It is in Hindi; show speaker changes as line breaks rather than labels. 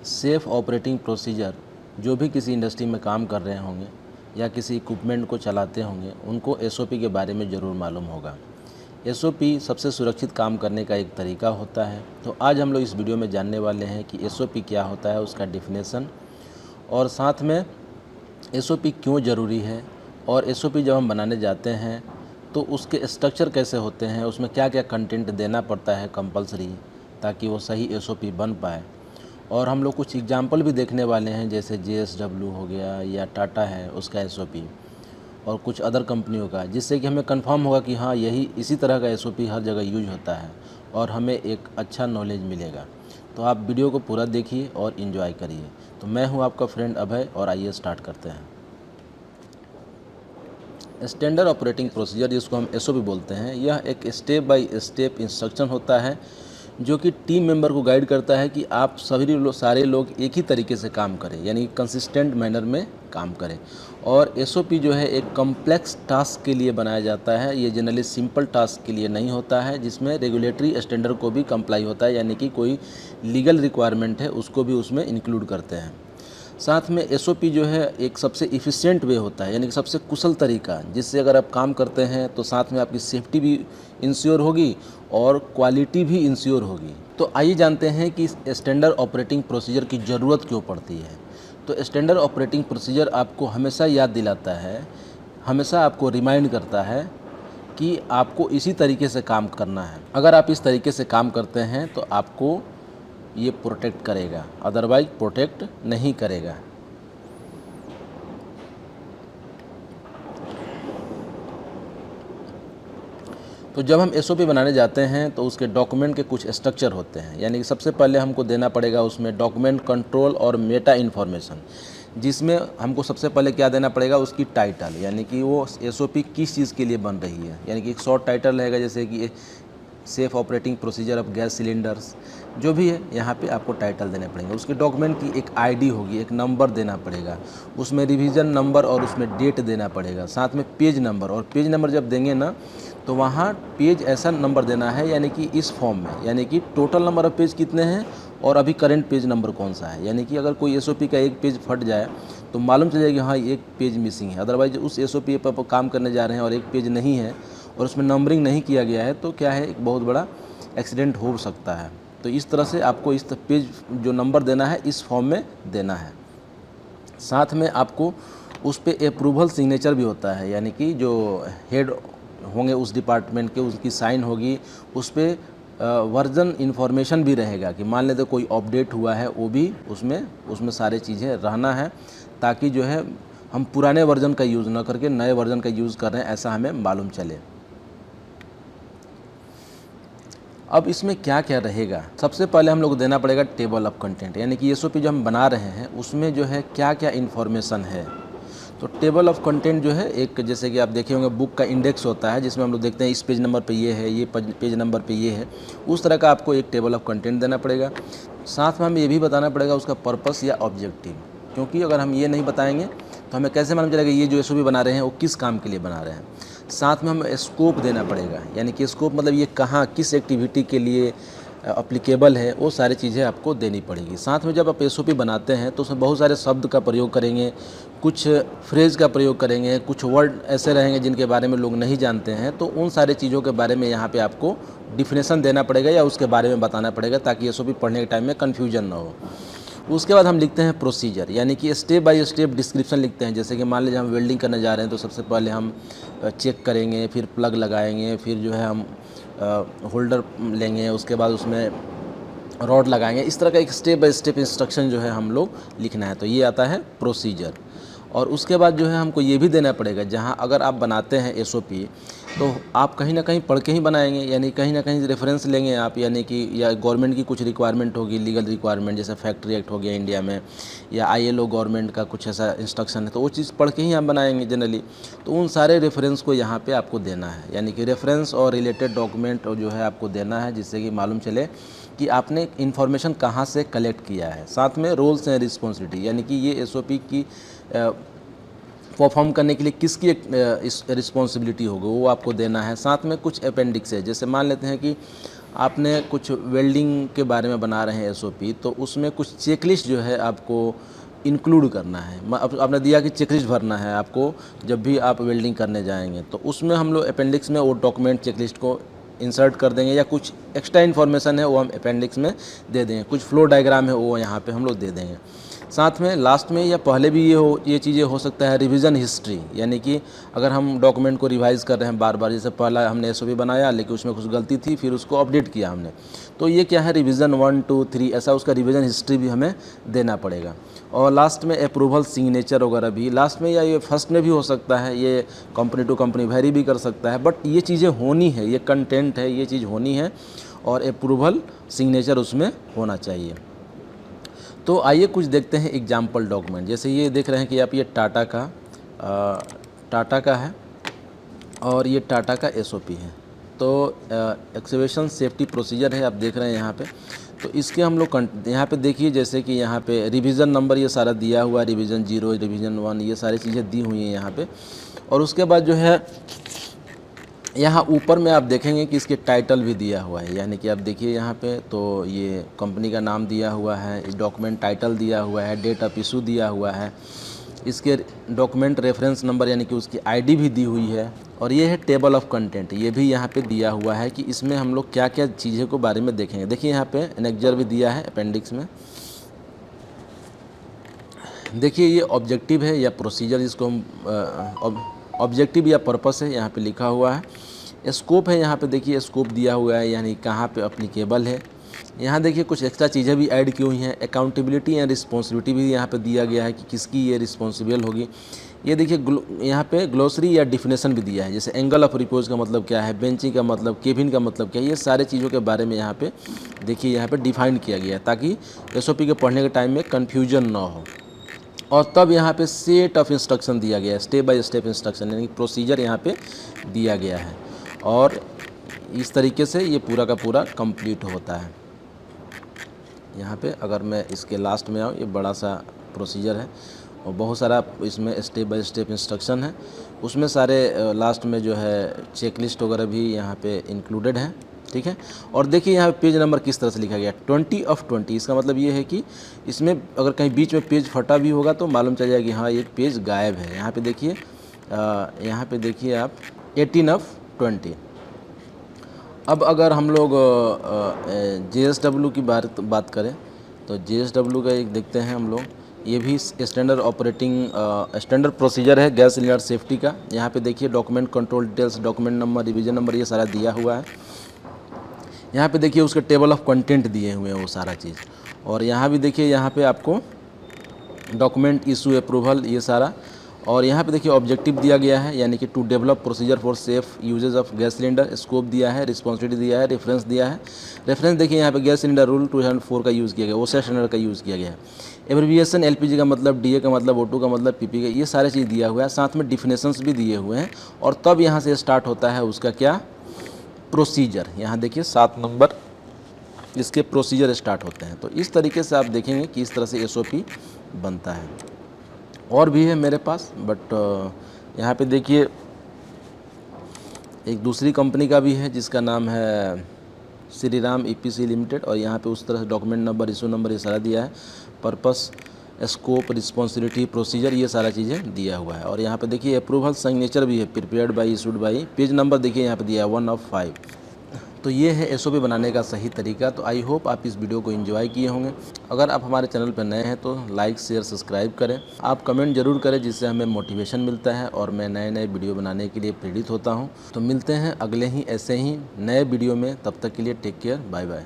सेफ़ ऑपरेटिंग प्रोसीजर जो भी किसी इंडस्ट्री में काम कर रहे होंगे या किसी इक्विपमेंट को चलाते होंगे उनको एसओपी के बारे में ज़रूर मालूम होगा। एसओपी सबसे सुरक्षित काम करने का एक तरीका होता है। तो आज हम लोग इस वीडियो में जानने वाले हैं कि एसओपी क्या होता है, उसका डेफिनेशन, और साथ में एसओपी क्यों ज़रूरी है, और एसओपी जब हम बनाने जाते हैं तो उसके स्ट्रक्चर कैसे होते हैं, उसमें क्या क्या कंटेंट देना पड़ता है कंपलसरी, ताकि वो सही एसओपी बन पाए। और हम लोग कुछ एग्जाम्पल भी देखने वाले हैं, जैसे जेएसडब्ल्यू हो गया या टाटा है उसका एसओपी, और कुछ अदर कंपनियों का, जिससे कि हमें कंफर्म होगा कि हाँ यही इसी तरह का एसओपी हर जगह यूज होता है और हमें एक अच्छा नॉलेज मिलेगा। तो आप वीडियो को पूरा देखिए और इन्जॉय करिए। तो मैं हूँ आपका फ्रेंड अभय, और आइए स्टार्ट करते हैं। स्टैंडर्ड ऑपरेटिंग प्रोसीजर, जिसको हम एसओपी बोलते हैं, यह एक स्टेप बाय स्टेप इंस्ट्रक्शन होता है जो कि टीम मेंबर को गाइड करता है कि आप सारे लोग एक ही तरीके से काम करें, यानी कंसिस्टेंट मैनर में काम करें। और एसओपी जो है एक कॉम्प्लेक्स टास्क के लिए बनाया जाता है। ये जनरली सिंपल टास्क के लिए नहीं होता है, जिसमें रेगुलेटरी स्टैंडर्ड को भी कंप्लाई होता है, यानी कि कोई लीगल रिक्वायरमेंट है उसको भी उसमें इंक्लूड करते हैं। साथ में एसओपी जो है एक सबसे इफ़िशिएंट वे होता है, यानी कि सबसे कुशल तरीका, जिससे अगर आप काम करते हैं तो साथ में आपकी सेफ्टी भी इंश्योर होगी और क्वालिटी भी इंश्योर होगी। तो आइए जानते हैं कि स्टैंडर्ड ऑपरेटिंग प्रोसीजर की ज़रूरत क्यों पड़ती है। तो स्टैंडर्ड ऑपरेटिंग प्रोसीजर आपको हमेशा याद दिलाता है, हमेशा आपको रिमाइंड करता है कि आपको इसी तरीके से काम करना है। अगर आप इस तरीके से काम करते हैं तो आपको ये प्रोटेक्ट करेगा, अदरवाइज प्रोटेक्ट नहीं करेगा। तो जब हम एसओपी बनाने जाते हैं तो उसके डॉक्यूमेंट के कुछ स्ट्रक्चर होते हैं, यानी कि सबसे पहले हमको देना पड़ेगा उसमें डॉक्यूमेंट कंट्रोल और मेटा इन्फॉर्मेशन, जिसमें हमको सबसे पहले क्या देना पड़ेगा, उसकी टाइटल, यानी कि वो एसओपी किस चीज़ के लिए बन रही है। यानी कि एक शॉर्ट टाइटल रहेगा, जैसे कि safe operating procedure of gas cylinders, जो भी है यहाँ पे आपको टाइटल देने पड़ेंगे। उसके डॉक्यूमेंट की एक आईडी होगी, एक नंबर देना पड़ेगा, उसमें रिवीजन नंबर और उसमें डेट देना पड़ेगा, साथ में पेज नंबर। और पेज नंबर जब देंगे ना तो वहाँ पेज ऐसा नंबर देना है, यानी कि इस फॉर्म में, यानी कि टोटल नंबर ऑफ पेज कितने हैं और अभी करंट पेज नंबर कौन सा है। यानी कि अगर कोई एसओपी का एक पेज फट जाए तो मालूम चल जाएगा हाँ एक पेज मिसिंग है। अदरवाइज उस एसओपी पर काम करने जा रहे हैं और एक पेज नहीं है और उसमें नंबरिंग नहीं किया गया है तो क्या है, एक बहुत बड़ा एक्सीडेंट हो सकता है। तो इस तरह से आपको इस पेज जो नंबर देना है इस फॉर्म में देना है। साथ में आपको उस पर अप्रूवल सिग्नेचर भी होता है, यानी कि जो हेड होंगे उस डिपार्टमेंट के, उसकी साइन होगी। उस पर वर्जन इन्फॉर्मेशन भी रहेगा कि मान लेते कोई अपडेट हुआ है, वो भी उसमें सारे चीज़ें रहना है, ताकि जो है हम पुराने वर्जन का यूज़ ना करके नए वर्जन का यूज़ कर रहे हैं ऐसा हमें मालूम चले। अब इसमें क्या क्या रहेगा, सबसे पहले हम लोग को देना पड़ेगा टेबल ऑफ कंटेंट, यानी कि एसओपी जो हम बना रहे हैं उसमें जो है क्या क्या इन्फॉर्मेशन है। तो टेबल ऑफ कंटेंट जो है एक, जैसे कि आप देखे होंगे बुक का इंडेक्स होता है, जिसमें हम लोग देखते हैं इस पेज नंबर पे ये है, ये पेज नंबर पे ये है, उस तरह का आपको एक टेबल ऑफ कंटेंट देना पड़ेगा। साथ में हमें ये भी बताना पड़ेगा उसका पर्पस या ऑब्जेक्टिव, क्योंकि अगर हम ये नहीं बताएंगे तो हमें कैसे मालूम चलेगा ये जो एसओपी बना रहे हैं वो किस काम के लिए बना रहे हैं। साथ में हमें स्कोप देना पड़ेगा, यानी कि स्कोप मतलब ये कहाँ किस एक्टिविटी के लिए अप्लीकेबल है, वो सारी चीज़ें आपको देनी पड़ेगी। साथ में जब आप एसओपी बनाते हैं तो उसमें बहुत सारे शब्द का प्रयोग करेंगे, कुछ फ्रेज का प्रयोग करेंगे, कुछ वर्ड ऐसे रहेंगे जिनके बारे में लोग नहीं जानते हैं, तो उन सारी चीज़ों के बारे में यहाँ पे आपको डिफिनेशन देना पड़ेगा या उसके बारे में बताना पड़ेगा, ताकि एसओपी पढ़ने के टाइम में कन्फ्यूजन ना हो। उसके बाद हम लिखते हैं प्रोसीजर, यानी कि स्टेप बाय स्टेप डिस्क्रिप्शन लिखते हैं। जैसे कि मान लीजिए हम वेल्डिंग करने जा रहे हैं तो सबसे पहले हम चेक करेंगे, फिर प्लग लगाएंगे, फिर जो है हम होल्डर लेंगे, उसके बाद उसमें रॉड लगाएंगे। इस तरह का एक स्टेप बाय स्टेप इंस्ट्रक्शन जो है हम लोग लिखना है, तो ये आता है प्रोसीजर। और उसके बाद जो है हमको ये भी देना पड़ेगा, जहाँ अगर आप बनाते हैं एसओपी तो आप कहीं ना कहीं पढ़ के ही बनाएंगे, यानी कहीं ना कहीं रेफरेंस लेंगे आप, यानी कि या गवर्नमेंट की कुछ रिक्वायरमेंट होगी, लीगल रिक्वायरमेंट, जैसे फैक्ट्री एक्ट हो गया इंडिया में, या आईएलओ गवर्नमेंट का कुछ ऐसा इंस्ट्रक्शन है, तो वो चीज़ पढ़ के ही आप बनाएंगे जनरली। तो उन सारे रेफरेंस को यहाँ पे आपको देना है, यानी कि रेफरेंस और रिलेटेड डॉक्यूमेंट जो है आपको देना है, जिससे कि मालूम चले कि आपने इन्फॉर्मेशन कहाँ से कलेक्ट किया है। साथ में रोल्स एंड रिस्पॉन्सिबिलिटी, यानी कि ये एसओपी की परफॉर्म करने के लिए किसकी एक रिस्पॉन्सिबिलिटी होगी वो आपको देना है। साथ में कुछ अपेंडिक्स है, जैसे मान लेते हैं कि आपने कुछ वेल्डिंग के बारे में बना रहे हैं एसओपी, तो उसमें कुछ चेकलिस्ट जो है आपको इंक्लूड करना है। अब आपने दिया कि चेकलिस्ट भरना है आपको जब भी आप वेल्डिंग करने जाएंगे, तो उसमें हम लोग अपेंडिक्स में वो डॉक्यूमेंट चेकलिस्ट को इंसर्ट कर देंगे, या कुछ एक्स्ट्रा इन्फॉर्मेशन है वो हम अपेंडिक्स में दे देंगे, कुछ फ्लो डायग्राम है वो यहाँ पे हम लोग दे देंगे। साथ में लास्ट में या पहले भी ये चीज़ें हो सकता है रिवीजन हिस्ट्री, यानी कि अगर हम डॉक्यूमेंट को रिवाइज़ कर रहे हैं बार बार, जैसे पहला हमने एसओपी बनाया लेकिन उसमें कुछ गलती थी, फिर उसको अपडेट किया हमने, तो ये क्या है रिवीजन 1 2 3 ऐसा उसका रिवीजन हिस्ट्री भी हमें देना पड़ेगा। और लास्ट में अप्रूवल सिग्नेचर वगैरह भी लास्ट में, या ये फर्स्ट में भी हो सकता है, ये कंपनी टू कंपनी वेरी भी कर सकता है, बट ये चीज़ें होनी है, ये कंटेंट है, ये चीज़ होनी है, और अप्रूवल सिग्नेचर उसमें होना चाहिए। तो आइए कुछ देखते हैं एग्जाम्पल डॉक्यूमेंट। जैसे ये देख रहे हैं कि आप ये टाटा का है और ये टाटा का एसओपी है, तो एक्सकेवेशन सेफ्टी प्रोसीजर है, आप देख रहे हैं यहाँ पे। तो इसके हम लोग यहाँ पे देखिए, जैसे कि यहाँ पे रिवीजन नंबर ये सारा दिया हुआ है, रिवीजन 0 रिवीजन 1 ये सारी चीज़ें दी हुई हैं यहाँ पे। और उसके बाद जो है यहाँ ऊपर में आप देखेंगे कि इसके टाइटल भी दिया हुआ है, यानी कि आप देखिए यहाँ पे, तो ये कंपनी का नाम दिया हुआ है, डॉक्यूमेंट टाइटल दिया हुआ है, डेट ऑफ इशू दिया हुआ है, इसके डॉक्यूमेंट रेफरेंस नंबर यानी कि उसकी आईडी भी दी हुई है, और ये है टेबल ऑफ कंटेंट, ये भी यहाँ पे दिया हुआ है कि इसमें हम लोग क्या क्या चीज़ों के बारे में देखेंगे। देखिए यहाँ पे एनेक्जर भी दिया है अपेंडिक्स में। देखिए ये ऑब्जेक्टिव है या प्रोसीजर, जिसको हम ऑब्जेक्टिव या पर्पस है यहाँ पे लिखा हुआ है। स्कोप है यहाँ पे, देखिए स्कोप दिया हुआ है, यानी कहाँ पे एप्लीकेबल है। यहाँ देखिए कुछ एक्स्ट्रा चीज़ें भी ऐड की हुई हैं। अकाउंटेबिलिटी एंड रिस्पॉन्सिबिलिटी भी यहाँ पे दिया गया है कि किसकी ये रिस्पॉन्सिबल होगी। ये देखिए यहाँ पे ग्लोसरी या डिफिनेशन भी दिया है, जैसे एंगल ऑफ रिपोज का मतलब क्या है, बेंचिंग का मतलब, केबिन का मतलब क्या है, ये सारे चीज़ों के बारे में यहाँ पे देखिए यहाँ पे डिफाइन किया गया है, ताकि एसओपी के पढ़ने के टाइम में कन्फ्यूजन ना हो। और तब यहाँ पे सेट ऑफ इंस्ट्रक्शन दिया गया है, स्टेप बाय स्टेप इंस्ट्रक्शन, यानी प्रोसीजर यहाँ पे दिया गया है, और इस तरीके से ये पूरा का पूरा कंप्लीट होता है। यहाँ पे अगर मैं इसके लास्ट में आऊँ, ये बड़ा सा प्रोसीजर है और बहुत सारा इसमें स्टेप बाय स्टेप इंस्ट्रक्शन है, उसमें सारे लास्ट में जो है चेकलिस्ट वगैरह भी यहाँ पे इंक्लूडेड है, ठीक है। और देखिए यहाँ पे पेज नंबर किस तरह से लिखा गया, 20 of 20। इसका मतलब ये है कि इसमें अगर कहीं बीच में पेज फटा भी होगा तो मालूम चल जाएगा कि हाँ ये पेज गायब है। यहाँ पे देखिए आप 18 of 20। अब अगर हम लोग JSW की बात करें, तो JSW का एक देखते हैं हम लोग। ये भी स्टैंडर्ड प्रोसीजर है गैस सिलेंडर सेफ्टी का। यहाँ पे देखिए document control details, document number, revision number, ये सारा दिया हुआ है। यहाँ पे देखिए उसके टेबल ऑफ कंटेंट दिए हुए हैं वो सारा चीज़। और यहाँ भी देखिए, यहाँ पे आपको डॉक्यूमेंट इशू अप्रूवल ये सारा। और यहाँ पे देखिए ऑब्जेक्टिव दिया गया है, यानी कि to develop procedure for safe usages of gas cylinder. Scope दिया है, रिस्पॉन्सिबिलिटी दिया है, रेफरेंस दिया है। रेफरेंस देखिए यहाँ पे गैस सिलेंडर रूल 2004 का यूज़ किया गया, ओसा स्टैंडर्ड का यूज़ किया गया है। एब्रिविएशन एलपीजी का मतलब, डीए का मतलब, O2 का मतलब, पीपी का, ये सारे चीज़ दिया हुआ है। साथ में डिफिनेशंस भी दिए हुए हैं। और तब यहाँ से स्टार्ट होता है उसका क्या, प्रोसीजर। यहाँ देखिए 7 नंबर इसके प्रोसीजर स्टार्ट होते हैं। तो इस तरीके से आप देखेंगे कि इस तरह से एसओपी बनता है। और भी है मेरे पास, बट यहाँ पे देखिए एक दूसरी कंपनी का भी है जिसका नाम है श्री राम ईपीसी लिमिटेड। और यहाँ पे उस तरह से डॉक्यूमेंट नंबर, इशू नंबर, ये सारा दिया है। पर्पस, स्कोप, रिस्पॉन्सिबिलिटी, प्रोसीजर, ये सारा चीज़ें दिया हुआ है। और यहाँ पे देखिए अप्रूवल सिग्नेचर भी है, prepared by, issued by. Page number देखिए यहाँ पे दिया है 1 of 5। तो ये है एसओपी बनाने का सही तरीका। तो आई होप आप इस वीडियो को एंजॉय किए होंगे। अगर आप हमारे चैनल पर नए हैं तो लाइक, शेयर, सब्सक्राइब करें। आप कमेंट जरूर करें, जिससे हमें मोटिवेशन मिलता है और मैं नए नए वीडियो बनाने के लिए प्रेरित होता हूँ। तो मिलते हैं अगले ही ऐसे ही नए वीडियो में, तब तक के लिए टेक केयर, बाय बाय।